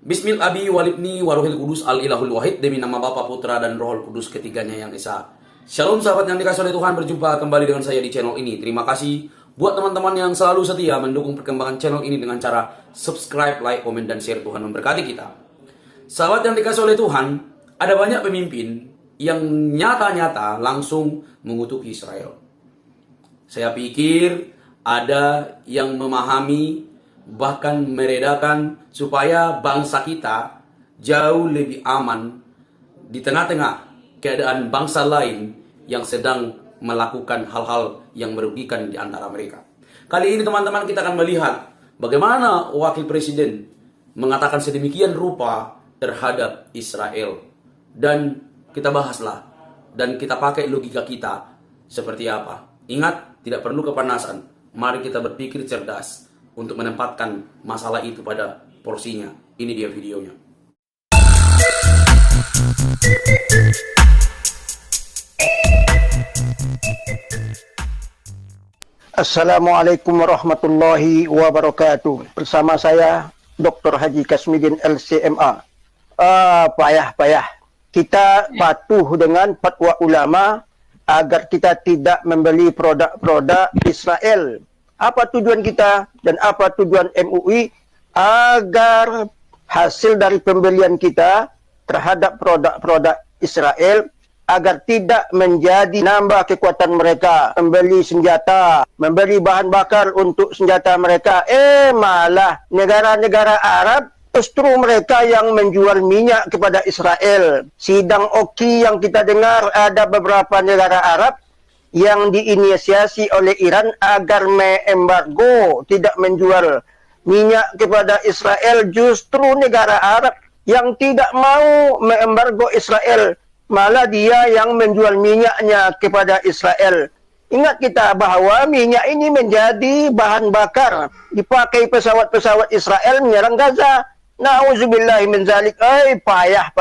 Bismil Abi Walibni Warohil Kudus Al Ilahul Wahid, demi nama Bapa, Putra, dan Rohul Kudus ketiganya yang esa. Shalom sahabat yang dikasih oleh Tuhan, berjumpa kembali dengan saya di channel ini. Terima kasih buat teman-teman yang selalu setia mendukung perkembangan channel ini dengan cara subscribe, like, komen, dan share. Tuhan memberkati kita. Sahabat yang dikasih oleh Tuhan, ada banyak pemimpin yang nyata-nyata langsung mengutuk Israel. Saya pikir ada yang memahami, bahkan meredakan supaya bangsa kita jauh lebih aman di tengah-tengah keadaan bangsa lain yang sedang melakukan hal-hal yang merugikan di antara mereka. Kali ini teman-teman, kita akan melihat bagaimana wakil presiden mengatakan sedemikian rupa terhadap Israel. Dan kita bahaslah dan kita pakai logika kita seperti apa. Ingat, tidak perlu kepanasan. Mari kita berpikir cerdas untuk menempatkan masalah itu pada porsinya. Ini dia videonya. Assalamualaikum warahmatullahi wabarakatuh. Bersama saya Dr. Haji Kasmidin LCMA. Payah. Kita patuh dengan fatwa ulama agar kita tidak membeli produk-produk Israel. Apa tujuan kita dan apa tujuan MUI? Agar hasil dari pembelian kita terhadap produk-produk Israel agar tidak menjadi nambah kekuatan mereka, membeli senjata, membeli bahan bakar untuk senjata mereka. Malah negara-negara Arab justru mereka yang menjual minyak kepada Israel. Sidang Oki yang kita dengar, ada beberapa negara Arab yang diinisiasi oleh Iran agar mengembargo, tidak menjual minyak kepada Israel. Justru negara Arab yang tidak mau mengembargo Israel, malah dia yang menjual minyaknya kepada Israel. Ingat kita bahwa minyak ini menjadi bahan bakar, dipakai pesawat-pesawat Israel menyerang Gaza. Nauzubillahi min zalik. Payah.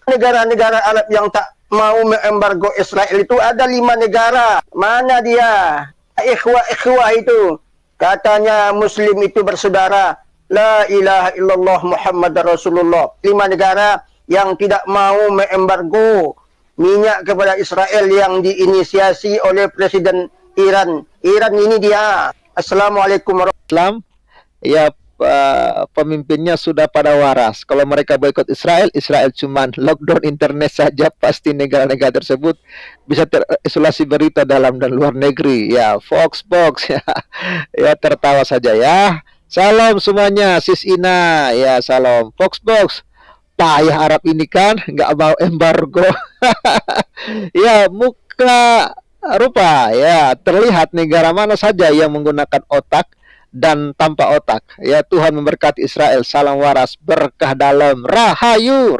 Negara-negara Arab yang tak mau mengembargo Israel itu ada 5 negara. Mana dia? Ikhwah itu. Katanya Muslim itu bersaudara. La ilaha illallah Muhammad Rasulullah. 5 negara yang tidak mau mengembargo minyak kepada Israel yang diinisiasi oleh Presiden Iran. Iran ini dia. Assalamualaikum warahmatullahi wabarakatuh. Ya, pemimpinnya sudah pada waras. Kalau mereka boikot Israel, Israel cuman lockdown internet saja, pasti negara-negara tersebut bisa terisolasi berita dalam dan luar negeri. Ya, Fox ya, ya tertawa saja ya. Salam semuanya, Sis Ina. Ya, salam Fox. Payah Arab ini kan, nggak mau embargo. Ya, muka rupa ya terlihat negara mana saja yang menggunakan otak dan tanpa otak. Ya, Tuhan memberkati Israel. Salam waras, berkah dalam, rahayu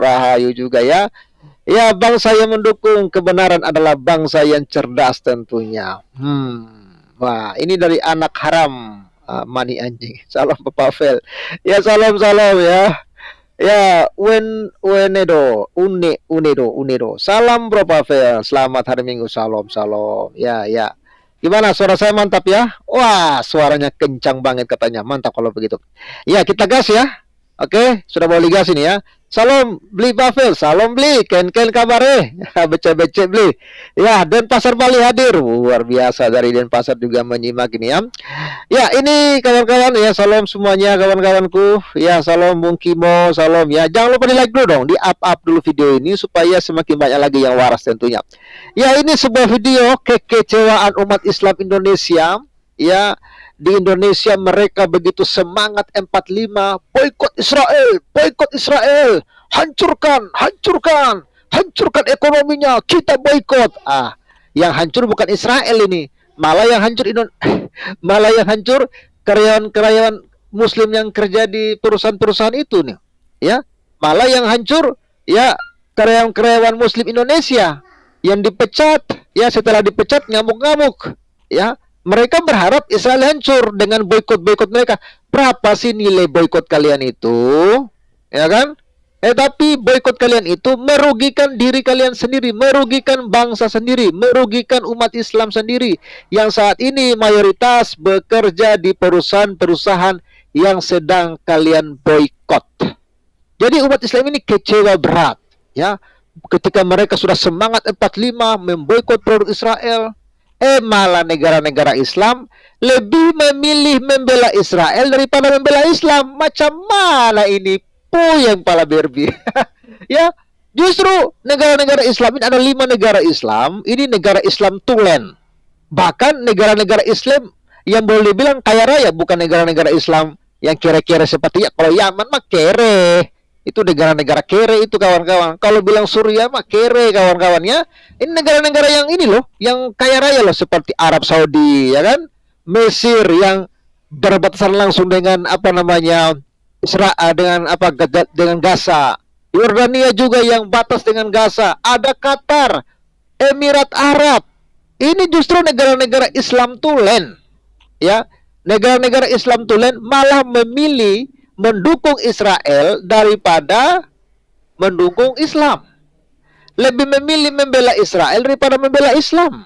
juga ya. Ya, bangsa yang mendukung kebenaran adalah bangsa yang cerdas tentunya. Wah, ini dari anak haram, mani anjing. Salam Bapak Fel. Ya, salam ya. Ya, Unedo. Salam Bro Pavel. Selamat hari Minggu. Salam. Ya. Gimana, suara saya mantap ya? Wah, suaranya kencang banget katanya. Mantap kalau begitu. Ya, kita gas ya. Oke, sudah boleh gas ini ya. Salam beli Pavel, salam beli. Ken kabare. Becek beli. Ya, Denpasar Bali hadir. Luar biasa, dari Denpasar juga menyimak ini ya. Ya, ini kawan-kawan ya, salam semuanya kawan-kawanku. Ya, salam Bung Kimo, salam ya. Jangan lupa di-like dulu dong, di-up dulu video ini supaya semakin banyak lagi yang waras tentunya. Ya, ini sebuah video kekecewaan umat Islam Indonesia. Ya, di Indonesia mereka begitu semangat 45 boikot Israel, hancurkan ekonominya, kita boikot. Yang hancur bukan Israel ini, malah yang hancur karyawan Muslim yang kerja di perusahaan-perusahaan itu nih. Ya, malah yang hancur ya karyawan Muslim Indonesia yang dipecat. Ya, setelah dipecat ngamuk-ngamuk. Ya, mereka berharap Israel hancur dengan boikot mereka. Berapa sih nilai boikot kalian itu? Ya kan? Tapi boikot kalian itu merugikan diri kalian sendiri, merugikan bangsa sendiri, merugikan umat Islam sendiri yang saat ini mayoritas bekerja di perusahaan-perusahaan yang sedang kalian boikot. Jadi umat Islam ini kecewa berat, ya. Ketika mereka sudah semangat 45 memboikot produk Israel, malah negara-negara Islam lebih memilih membela Israel daripada membela Islam. Macam mana ini? Puyeng pala berbi. Ya, justru negara-negara Islam ini ada 5 negara Islam, ini negara Islam tulen. Bahkan negara-negara Islam yang boleh dibilang kaya raya, bukan negara-negara Islam yang kere-kere seperti ya. Kalau Yaman mah kere, itu negara-negara kere itu kawan-kawan. Kalau bilang Suriah mah kere kawan-kawannya. Ini negara-negara yang ini loh, yang kaya raya loh, seperti Arab Saudi, ya kan? Mesir yang berbatasan langsung dengan apa namanya Israel, dengan apa, dengan Gaza. Yordania juga yang batas dengan Gaza. Ada Qatar, Emirat Arab. Ini justru negara-negara Islam tulen, ya. Negara-negara Islam tulen malah memilih mendukung Israel daripada mendukung Islam. Lebih memilih membela Israel daripada membela Islam.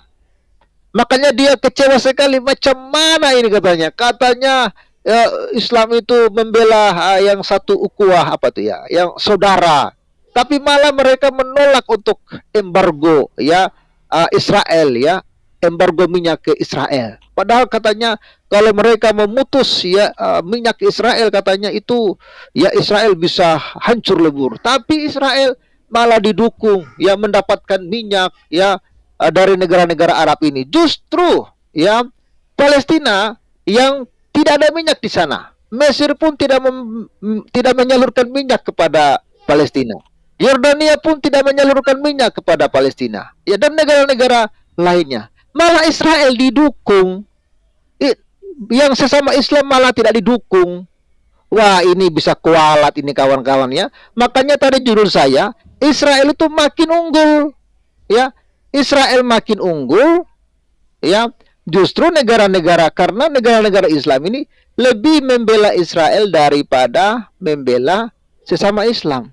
Makanya dia kecewa sekali. Macam mana ini katanya? Katanya ya, Islam itu membela yang satu ukhuwah, apa tuh ya, yang saudara. Tapi malah mereka menolak untuk embargo ya Israel, ya, embargo minyak ke Israel. Padahal katanya kalau mereka memutus ya minyak ke Israel, katanya itu ya Israel bisa hancur lebur. Tapi Israel malah didukung ya mendapatkan minyak ya dari negara-negara Arab ini. Justru ya Palestina yang tidak ada minyak di sana. Mesir pun tidak menyalurkan minyak kepada Palestina. Yordania pun tidak menyalurkan minyak kepada Palestina. Ya, dan negara-negara lainnya. Malah Israel didukung. Yang sesama Islam malah tidak didukung. Wah, ini bisa kualat ini kawan-kawan ya. Makanya tadi judul saya, Israel itu makin unggul. Ya, Israel makin unggul. Ya, justru negara-negara, karena negara-negara Islam ini lebih membela Israel daripada membela sesama Islam.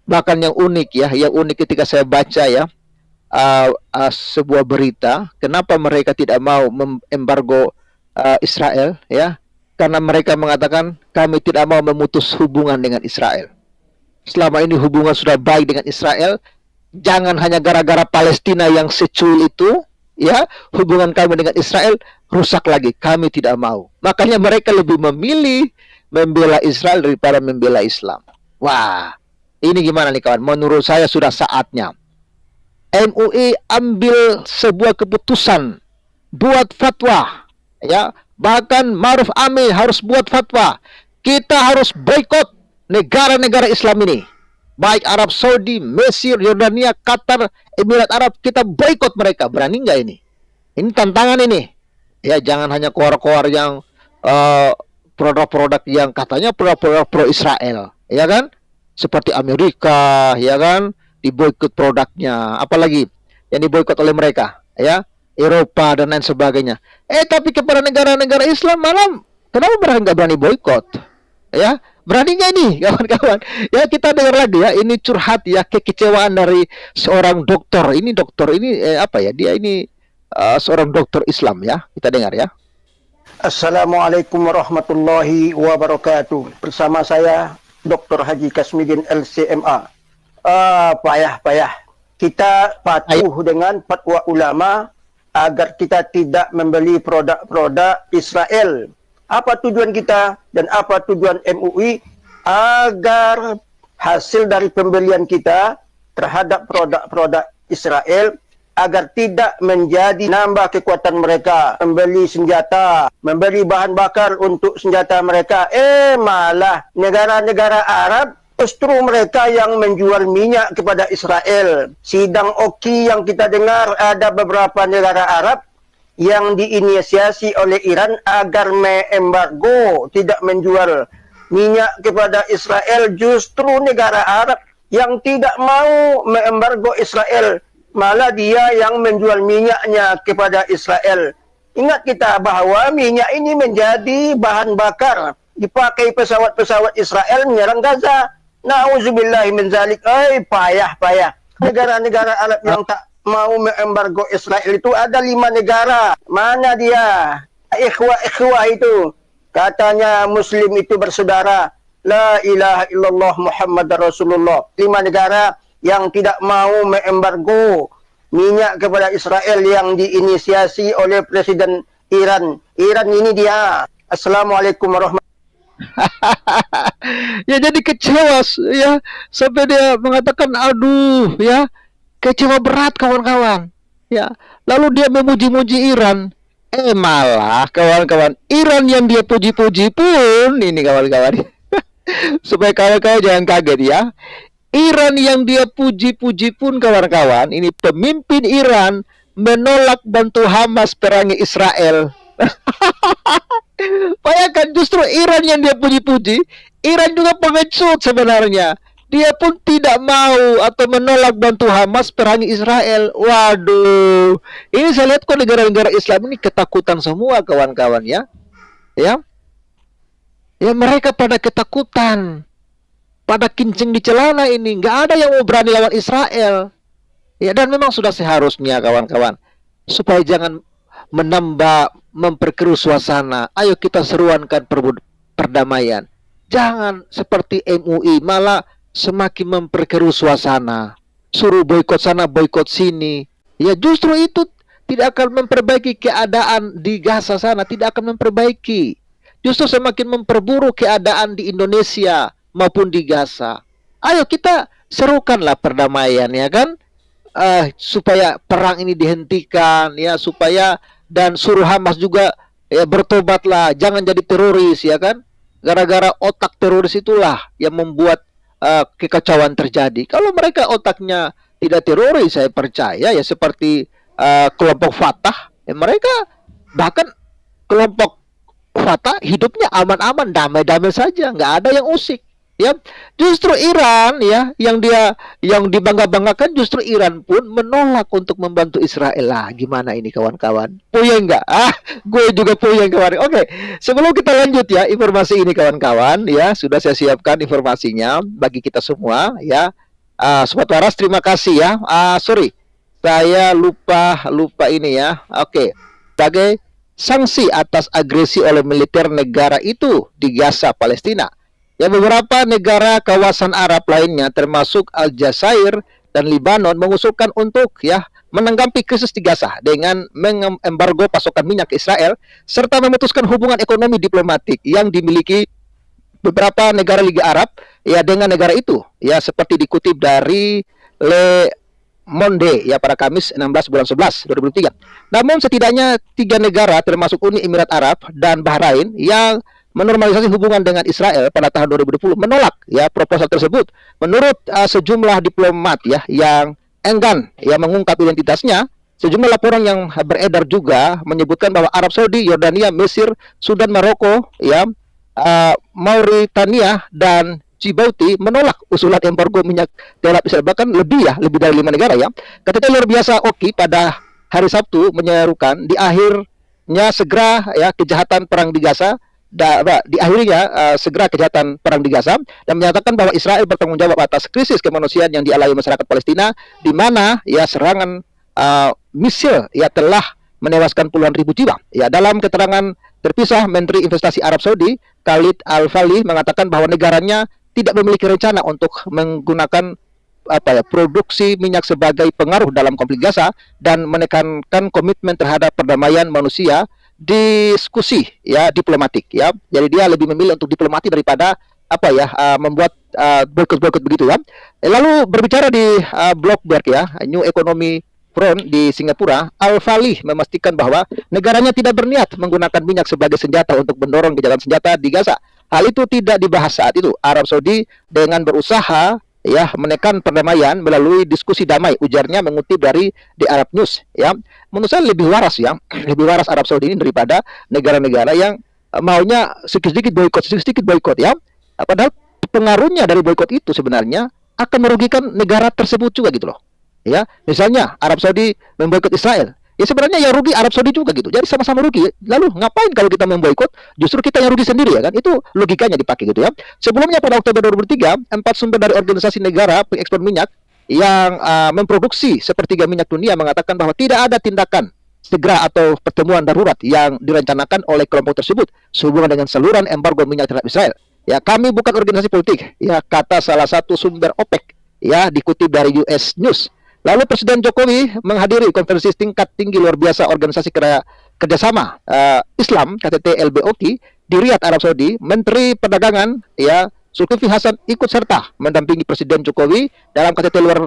Bahkan yang unik ya, yang unik ketika saya baca ya sebuah berita, kenapa mereka tidak mau embargo Israel ya? Karena mereka mengatakan kami tidak mau memutus hubungan dengan Israel. Selama ini hubungan sudah baik dengan Israel, jangan hanya gara-gara Palestina yang secuil itu, ya, hubungan kami dengan Israel rusak lagi. Kami tidak mau. Makanya mereka lebih memilih membela Israel daripada membela Islam. Wah, ini gimana nih kawan? Menurut saya sudah saatnya MUI ambil sebuah keputusan, buat fatwa, ya. Bahkan Ma'ruf Amin harus buat fatwa. Kita harus boikot negara-negara Islam ini. Baik Arab Saudi, Mesir, Yordania, Qatar, Emirat Arab, kita boikot mereka. Berani nggak ini? Ini tantangan ini. Ya, jangan hanya keluar-keluar yang produk-produk yang katanya produk-produk pro Israel, ya kan? Seperti Amerika, ya kan? Diboikot produknya. Apalagi yang diboikot oleh mereka, ya? Eropa dan lain sebagainya. Tapi kepada negara-negara Islam malam, kenapa nggak berani boikot? Ya, berani nggak nih kawan-kawan? Ya, kita dengar lagi ya, ini curhat ya, kekecewaan dari seorang dokter. Ini dokter ini apa ya? Dia ini seorang dokter Islam ya. Kita dengar ya. Assalamualaikum warahmatullahi wabarakatuh. Bersama saya Dr. Haji Kasmidin LCMA. Payah. Kita patuh dengan fatwa ulama agar kita tidak membeli produk-produk Israel. Apa tujuan kita dan apa tujuan MUI? Agar hasil dari pembelian kita terhadap produk-produk Israel agar tidak menjadi nambah kekuatan mereka, membeli senjata, membeli bahan bakar untuk senjata mereka. Malah negara-negara Arab justru mereka yang menjual minyak kepada Israel. Sidang Oki yang kita dengar, ada beberapa negara Arab yang diinisiasi oleh Iran agar mengembargo, tidak menjual minyak kepada Israel. Justru negara Arab yang tidak mau mengembargo Israel, malah dia yang menjual minyaknya kepada Israel. Ingat kita bahwa minyak ini menjadi bahan bakar, dipakai pesawat-pesawat Israel menyerang Gaza. Nauzubillahi min zalik. Payah. Negara-negara Arab yang tak mau mengembargo Israel itu ada 5 negara. Mana dia? Ikhwah itu. Katanya Muslim itu bersaudara. La ilaha illallah Muhammad Rasulullah. 5 negara yang tidak mau mengembargo minyak kepada Israel yang diinisiasi oleh Presiden Iran. Iran ini dia. Assalamualaikum warahmatullahi Ya jadi kecewa ya, sampai dia mengatakan aduh ya, kecewa berat kawan-kawan ya. Lalu dia memuji-muji Iran, malah kawan-kawan, Iran yang dia puji-puji pun ini kawan-kawan supaya kawan-kawan jangan kaget ya, Iran yang dia puji-puji pun kawan-kawan, ini pemimpin Iran menolak bantu Hamas perangi Israel. Bayangkan, justru Iran yang dia puji-puji, Iran juga pengecut sebenarnya. Dia pun tidak mau atau menolak bantu Hamas perangi Israel. Waduh, ini saya lihat kok negara-negara Islam ini ketakutan semua kawan-kawan ya. Ya, mereka pada ketakutan, pada kincing di celana ini. Nggak ada yang mau berani lawan Israel. Ya, dan memang sudah seharusnya kawan-kawan, supaya jangan menambah memperkeruh suasana. Ayo kita seruankan perdamaian. Jangan seperti MUI malah semakin memperkeruh suasana. Suruh boikot sana, boikot sini. Ya justru itu tidak akan memperbaiki keadaan di Gaza sana, tidak akan memperbaiki. Justru semakin memperburuk keadaan di Indonesia maupun di Gaza. Ayo kita serukanlah perdamaian ya kan? Supaya perang ini dihentikan ya, supaya dan suruh Hamas juga ya bertobatlah, jangan jadi teroris ya kan? Gara-gara otak teroris itulah yang membuat kekacauan terjadi. Kalau mereka otaknya tidak teroris, saya percaya ya seperti kelompok Fatah, ya mereka bahkan kelompok Fatah hidupnya aman-aman, damai-damai saja, nggak ada yang usik. Ya, justru Iran ya yang dibangga-banggakan, justru Iran pun menolak untuk membantu Israel. Lah, gimana ini kawan-kawan? Puyeng nggak? Gue juga puyeng kawan. Oke, sebelum kita lanjut ya informasi ini kawan-kawan ya, sudah saya siapkan informasinya bagi kita semua ya. Sobat Waras, terima kasih ya. Sorry, saya lupa ini ya. Oke, sebagai sanksi atas agresi oleh militer negara itu di Gaza, Palestina. Ya, beberapa negara kawasan Arab lainnya termasuk Aljazair dan Lebanon mengusulkan untuk ya menanggapi krisis di Gaza dengan mengembargo pasokan minyak ke Israel serta memutuskan hubungan ekonomi diplomatik yang dimiliki beberapa negara Liga Arab ya dengan negara itu ya, seperti dikutip dari Le Monde ya pada Kamis 16 bulan 11 2023. Namun setidaknya 3 negara termasuk Uni Emirat Arab dan Bahrain yang menormalisasi hubungan dengan Israel pada tahun 2020 menolak ya proposal tersebut. Menurut sejumlah diplomat ya yang enggan ya mengungkap identitasnya, sejumlah laporan yang beredar juga menyebutkan bahwa Arab Saudi, Yordania, Mesir, Sudan, Maroko ya, Mauritania dan Djibouti menolak usulan embargo minyak terhadap Israel. Bahkan lebih dari 5 negara ya. Ketika luar biasa Oki pada hari Sabtu menyerukan di akhirnya segera ya kejahatan perang di Gaza, segera kejahatan perang di Gaza, dan menyatakan bahwa Israel bertanggung jawab atas krisis kemanusiaan yang dialami masyarakat Palestina, di mana ya serangan misil ya telah menewaskan puluhan ribu jiwa. Ya, dalam keterangan terpisah, Menteri Investasi Arab Saudi Khalid Al-Falih mengatakan bahwa negaranya tidak memiliki rencana untuk menggunakan produksi minyak sebagai pengaruh dalam konflik Gaza dan menekankan komitmen terhadap perdamaian manusia, diskusi ya diplomatik ya. Jadi dia lebih memilih untuk diplomati daripada membuat boikot begitu ya. Lalu berbicara di Bloomberg ya, New Economy Front di Singapura, Al-Falih memastikan bahwa negaranya tidak berniat menggunakan minyak sebagai senjata untuk mendorong gencatan senjata di Gaza. Hal itu tidak dibahas saat itu. Arab Saudi dengan berusaha ya menekan perdamaian melalui diskusi damai, ujarnya mengutip dari The Arab News ya. Menurut saya lebih waras ya, lebih waras Arab Saudi ini daripada negara-negara yang maunya sedikit-sedikit boikot ya. Padahal pengaruhnya dari boikot itu sebenarnya akan merugikan negara tersebut juga gitu loh. Ya, misalnya Arab Saudi memboikot Israel, ya sebenarnya yang rugi Arab Saudi juga gitu. Jadi sama-sama rugi. Lalu ngapain kalau kita memboikot? Justru kita yang rugi sendiri ya kan? Itu logikanya dipakai gitu ya. Sebelumnya pada Oktober 2003, 4 sumber dari organisasi negara pengekspor minyak yang memproduksi sepertiga minyak dunia mengatakan bahwa tidak ada tindakan segera atau pertemuan darurat yang direncanakan oleh kelompok tersebut sehubungan dengan saluran embargo minyak terhadap Israel. Ya, kami bukan organisasi politik, ya, kata salah satu sumber OPEC, ya, dikutip dari US News. Lalu Presiden Jokowi menghadiri konferensi tingkat tinggi luar biasa organisasi kerjasama Islam KTT LBOK di Riyadh, Arab Saudi. Menteri Perdagangan, ya, Zulkifli Hasan ikut serta mendampingi Presiden Jokowi dalam KTT luar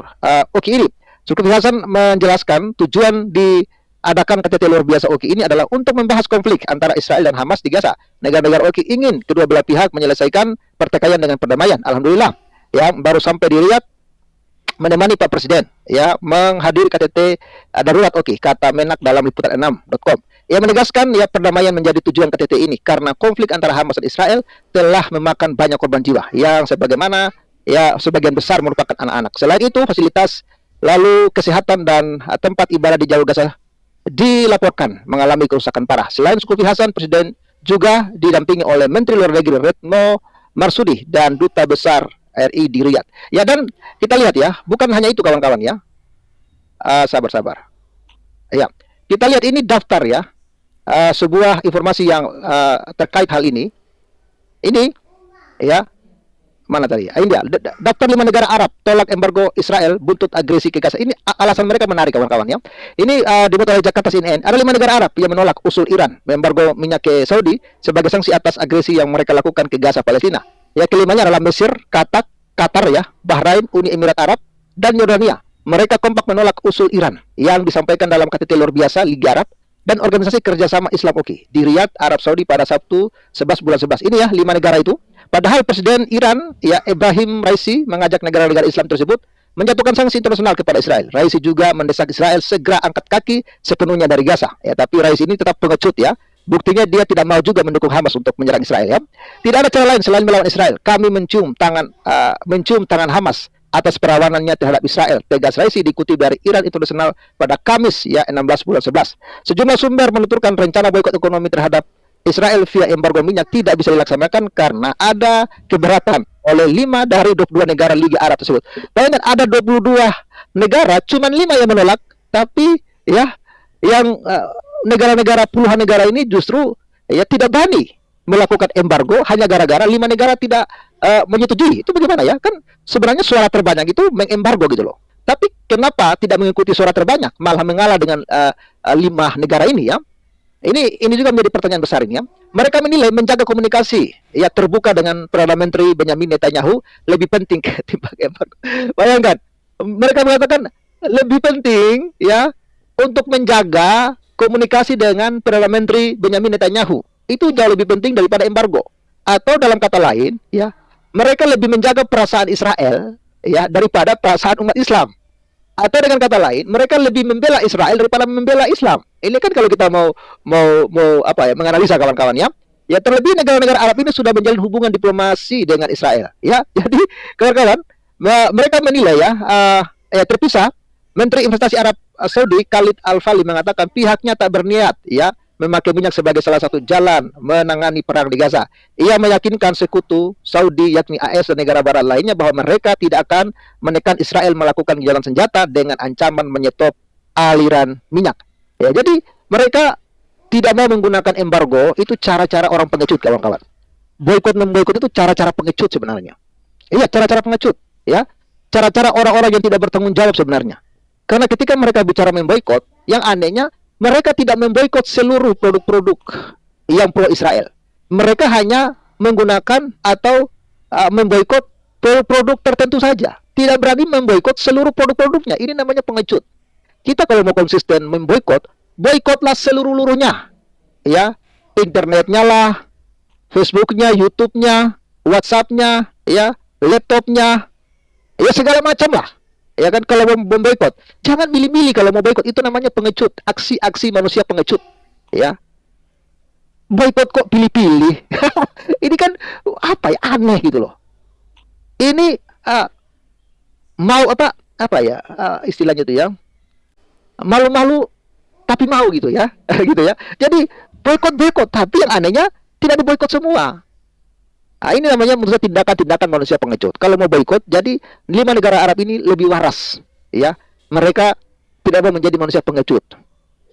OKI ini. Zulkifli Hasan menjelaskan tujuan diadakan KTT luar biasa OKI ini adalah untuk membahas konflik antara Israel dan Hamas di Gaza. Negara-negara OKI ingin kedua belah pihak menyelesaikan pertikaian dengan perdamaian. Alhamdulillah, ya, baru sampai di Riyadh menemani Pak Presiden, ya, menghadiri KTT darurat OKI, kata Menak dalam liputan6.com. Ia menegaskan, ya, perdamaian menjadi tujuan KTT ini karena konflik antara Hamas dan Israel telah memakan banyak korban jiwa yang sebagaimana, ya, sebagian besar merupakan anak-anak. Selain itu, fasilitas lalu kesehatan dan tempat ibadah di jalur Gaza dilaporkan mengalami kerusakan parah. Selain Zulkifli Hasan, Presiden juga didampingi oleh Menteri Luar Negeri Retno Marsudi dan Duta Besar RI di Riyadh. Ya, dan kita lihat, ya, bukan hanya itu kawan-kawan, ya. Sabar-sabar. Ya, kita lihat ini daftar, ya, sebuah informasi yang terkait hal ini. Ini, ya, mana tadi? Ini dia, daftar 5 negara Arab tolak embargo Israel buntut agresi ke Gaza. Ini alasan mereka menarik kawan-kawan, ya. Ini dibuat oleh Jakarta CNN. Ada 5 negara Arab yang menolak usul Iran membargo minyak ke Saudi sebagai sanksi atas agresi yang mereka lakukan ke Gaza Palestina. Ya, kelimanya adalah Mesir, Qatar, ya, Bahrain, Uni Emirat Arab, dan Yordania. Mereka kompak menolak usul Iran yang disampaikan dalam KTT luar biasa Liga Arab dan Organisasi Kerjasama Islam OKI di Riyadh, Arab Saudi pada Sabtu 11 bulan 11. Ini, ya, 5 negara itu. Padahal Presiden Iran, ya, Ibrahim Raisi mengajak negara-negara Islam tersebut menjatuhkan sanksi internasional kepada Israel. Raisi juga mendesak Israel segera angkat kaki sepenuhnya dari Gaza. Ya, tapi Raisi ini tetap pengecut, ya. Buktinya dia tidak mau juga mendukung Hamas untuk menyerang Israel, ya. Tidak ada cara lain selain melawan Israel. Kami mencium tangan Hamas atas perlawanannya terhadap Israel. Tegas Raisi dikutip dari Iran Internasional pada Kamis, ya, 16 bulan 11. Sejumlah sumber menuturkan rencana boikot ekonomi terhadap Israel via embargo minyak tidak bisa dilaksanakan karena ada keberatan oleh 5 dari 22 negara Liga Arab tersebut. Bayangkan ada 22 negara, cuma 5 yang menolak, tapi, ya, yang negara-negara, puluhan negara ini justru, ya, tidak berani melakukan embargo hanya gara-gara 5 negara tidak menyetujui. Itu bagaimana, ya? Kan sebenarnya suara terbanyak itu mengembargo gitu loh. Tapi kenapa tidak mengikuti suara terbanyak, malah mengalah dengan 5 negara ini, ya? Ini juga menjadi pertanyaan besar ini, ya. Mereka menilai menjaga komunikasi, ya, terbuka dengan Perdana Menteri Benjamin Netanyahu lebih penting ketimbang embargo. Bayangkan, mereka mengatakan lebih penting, ya, untuk menjaga komunikasi dengan Perdana Menteri Benjamin Netanyahu. Itu jauh lebih penting daripada embargo. Atau dalam kata lain, ya, mereka lebih menjaga perasaan Israel, ya, daripada perasaan umat Islam. Atau dengan kata lain, mereka lebih membela Israel daripada membela Islam. Ini kan kalau kita mau apa, ya, menganalisa kawan-kawan, ya. Ya, terlebih negara-negara Arab ini sudah menjalin hubungan diplomasi dengan Israel, ya. Jadi kawan-kawan, mereka menilai, ya, terpisah. Menteri Investasi Arab Saudi Khalid Al-Fali mengatakan pihaknya tak berniat, ya, memakai minyak sebagai salah satu jalan menangani perang di Gaza. Ia meyakinkan sekutu Saudi, yakni AS dan negara barat lainnya, bahwa mereka tidak akan menekan Israel melakukan gencatan senjata dengan ancaman menyetop aliran minyak. Ya, jadi mereka tidak mau menggunakan embargo. Itu cara-cara orang pengecut, kawan-kawan. Boikot memboikot itu cara-cara pengecut sebenarnya. Iya, cara-cara pengecut, ya. Cara-cara orang-orang yang tidak bertanggung jawab sebenarnya. Karena ketika mereka bicara memboikot, yang anehnya mereka tidak memboikot seluruh produk-produk yang pro Israel. Mereka hanya menggunakan atau memboikot produk tertentu saja. Tidak berani memboikot seluruh produk-produknya. Ini namanya pengecut. Kita kalau mau konsisten memboikot, boikotlah seluruh-luruhnya. Ya, internetnya lah, Facebooknya, YouTube-nya, WhatsApp-nya, ya, laptopnya, ya, segala macam lah. Ya kan, kalau mau memboikot, jangan milih-milih kalau mau boikot. Itu namanya pengecut, aksi-aksi manusia pengecut, ya. Boikot kok pilih-pilih. Ini kan apa, ya, aneh gitu loh. Ini mau apa ya, istilahnya itu, ya, malu-malu tapi mau gitu, ya. Gitu, ya. Jadi boikot, tapi yang anehnya tidak diboikot semua. Nah, ini namanya menurut saya tindakan-tindakan manusia pengecut. Kalau mau boikot, jadi 5 negara Arab ini lebih waras, ya. Mereka tidak mau menjadi manusia pengecut,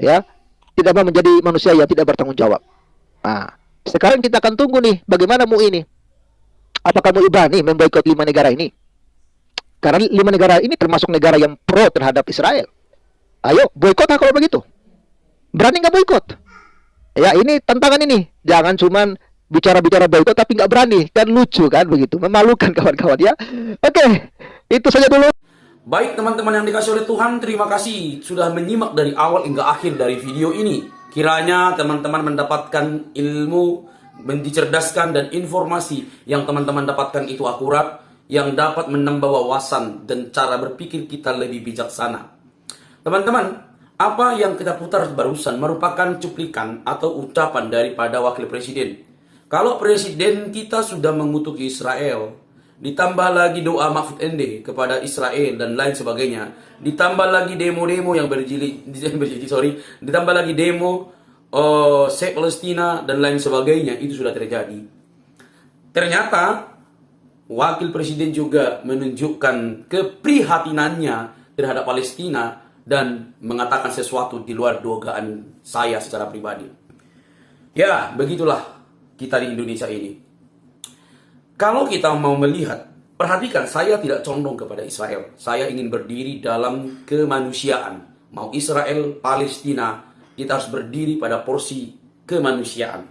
ya. Tidak mau menjadi manusia yang tidak bertanggung jawab. Nah, sekarang kita akan tunggu nih bagaimana MUI ini. Apa kamu berani memboikot 5 negara ini? Karena 5 negara ini termasuk negara yang pro terhadap Israel. Ayo, boikot kalau begitu. Berani nggak boikot? Ya, ini tantangan ini. Jangan cuman bicara-bicara boikot tapi nggak berani. Kan lucu kan begitu. Memalukan kawan-kawan ya. Oke, itu saja dulu. Baik teman-teman yang dikasih oleh Tuhan, terima kasih sudah menyimak dari awal hingga akhir dari video ini. Kiranya teman-teman mendapatkan ilmu, dicerdaskan, dan informasi yang teman-teman dapatkan itu akurat, yang dapat menambah wawasan dan cara berpikir kita lebih bijaksana. Teman-teman, apa yang kita putar barusan merupakan cuplikan atau ucapan daripada Wakil Presiden. Kalau Presiden kita sudah mengutuki Israel, ditambah lagi doa Mahfud MD kepada Israel dan lain sebagainya, ditambah lagi demo-demo yang ditambah lagi demo Save Palestina dan lain sebagainya, itu sudah terjadi. Ternyata Wakil Presiden juga menunjukkan keprihatinannya terhadap Palestina dan mengatakan sesuatu di luar dugaan saya secara pribadi. Ya, begitulah kita di Indonesia ini. Kalau kita mau melihat, perhatikan, saya tidak condong kepada Israel. Saya ingin berdiri dalam kemanusiaan. Mau Israel, Palestina, kita harus berdiri pada porsi kemanusiaan.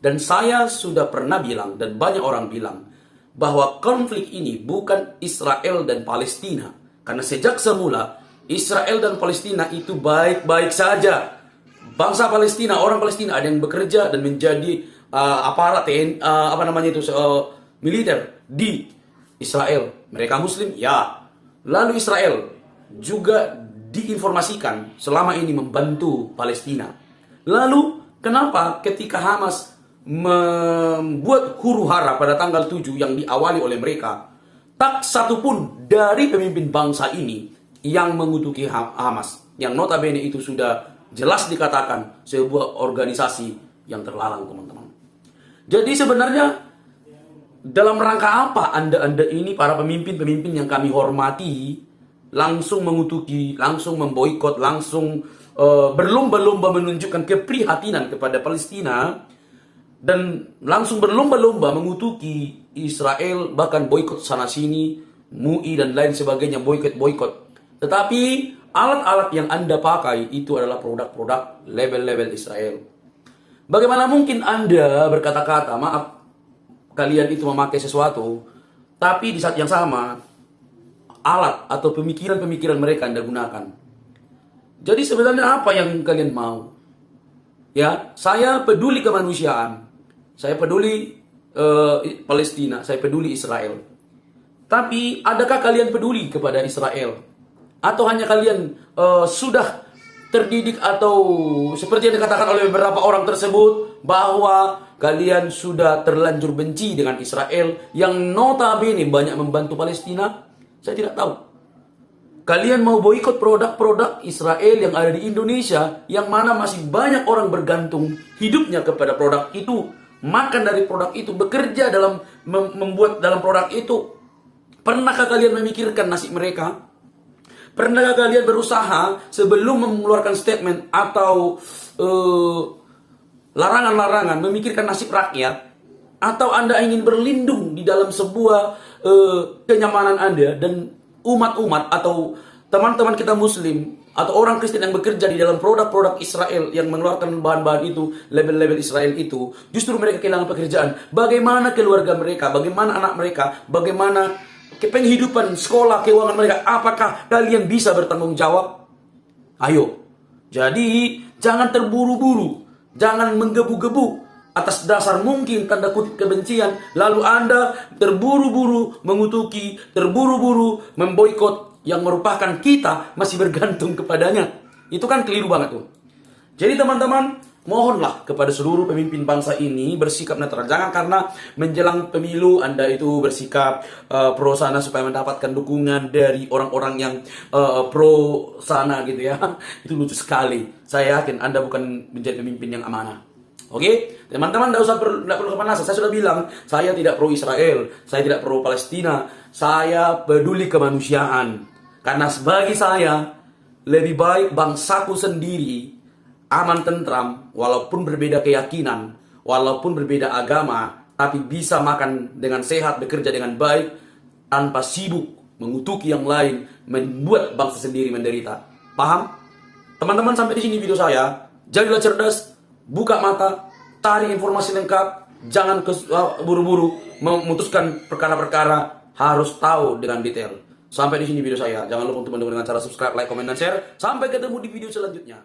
Dan saya sudah pernah bilang, dan banyak orang bilang, bahwa konflik ini bukan Israel dan Palestina. Karena sejak semula, Israel dan Palestina itu baik-baik saja. Bangsa Palestina, orang Palestina ada yang bekerja dan menjadi aparat TNI, militer di Israel. Mereka Muslim, ya. Lalu Israel juga diinformasikan selama ini membantu Palestina. Lalu kenapa ketika Hamas membuat huru-hara pada tanggal 7 yang diawali oleh mereka, tak satu pun dari pemimpin bangsa ini yang mengutuki Hamas, yang notabene itu sudah jelas dikatakan sebuah organisasi yang terlarang, teman-teman. Jadi sebenarnya dalam rangka apa Anda ini, para pemimpin-pemimpin yang kami hormati, langsung mengutuki, langsung memboikot, langsung berlomba-lomba menunjukkan keprihatinan kepada Palestina, dan langsung berlomba-lomba mengutuki Israel, bahkan boikot sana-sini, MUI dan lain sebagainya, boikot. Tetapi alat-alat yang Anda pakai itu adalah produk-produk label-label Israel. Bagaimana mungkin Anda berkata-kata, maaf, kalian itu memakai sesuatu, tapi di saat yang sama, alat atau pemikiran-pemikiran mereka Anda gunakan. Jadi sebenarnya apa yang kalian mau? Ya, saya peduli kemanusiaan. Saya peduli Palestina, saya peduli Israel. Tapi adakah kalian peduli kepada Israel? Atau hanya kalian sudah terdidik, atau seperti yang dikatakan oleh beberapa orang tersebut, bahwa kalian sudah terlanjur benci dengan Israel yang notabene banyak membantu Palestina? Saya tidak tahu. Kalian mau boikot produk-produk Israel yang ada di Indonesia, yang mana masih banyak orang bergantung hidupnya kepada produk itu, makan dari produk itu, bekerja dalam membuat dalam produk itu. Pernahkah kalian memikirkan nasib mereka? Pernahkah kalian berusaha sebelum mengeluarkan statement atau larangan-larangan memikirkan nasib rakyat? Atau Anda ingin berlindung di dalam sebuah kenyamanan Anda dan umat-umat atau teman-teman kita Muslim atau orang Kristen yang bekerja di dalam produk-produk Israel yang mengeluarkan bahan-bahan itu, label-label Israel itu, justru mereka kehilangan pekerjaan? Bagaimana keluarga mereka? Bagaimana anak mereka? Bagaimana penghidupan, sekolah, keuangan mereka? Apakah kalian bisa bertanggung jawab? Ayo. Jadi, jangan terburu-buru. Jangan menggebu-gebu atas dasar mungkin tanda kutip kebencian, lalu Anda terburu-buru mengutuki, terburu-buru memboikot yang merupakan kita masih bergantung kepadanya. Itu kan keliru banget tuh. Jadi teman-teman, mohonlah kepada seluruh pemimpin bangsa ini bersikap netral. Jangan karena menjelang pemilu Anda itu bersikap pro sana supaya mendapatkan dukungan dari orang-orang yang pro sana gitu ya. Itu lucu sekali. Saya yakin Anda bukan menjadi pemimpin yang amanah. Oke, teman-teman, tidak perlu kepanasan. Saya sudah bilang, saya tidak pro Israel, saya tidak pro Palestina, saya peduli kemanusiaan. Karena bagi saya, lebih baik bangsaku sendiri aman tentram, walaupun berbeda keyakinan, walaupun berbeda agama, tapi bisa makan dengan sehat, bekerja dengan baik, tanpa sibuk mengutuki yang lain, membuat bangsa sendiri menderita. Paham? Teman-teman, sampai di sini video saya. Jadilah cerdas, buka mata, cari informasi lengkap, jangan buru-buru memutuskan perkara-perkara, harus tahu dengan detail. Sampai di sini video saya. Jangan lupa untuk mendukung dengan cara subscribe, like, komen, dan share. Sampai ketemu di video selanjutnya.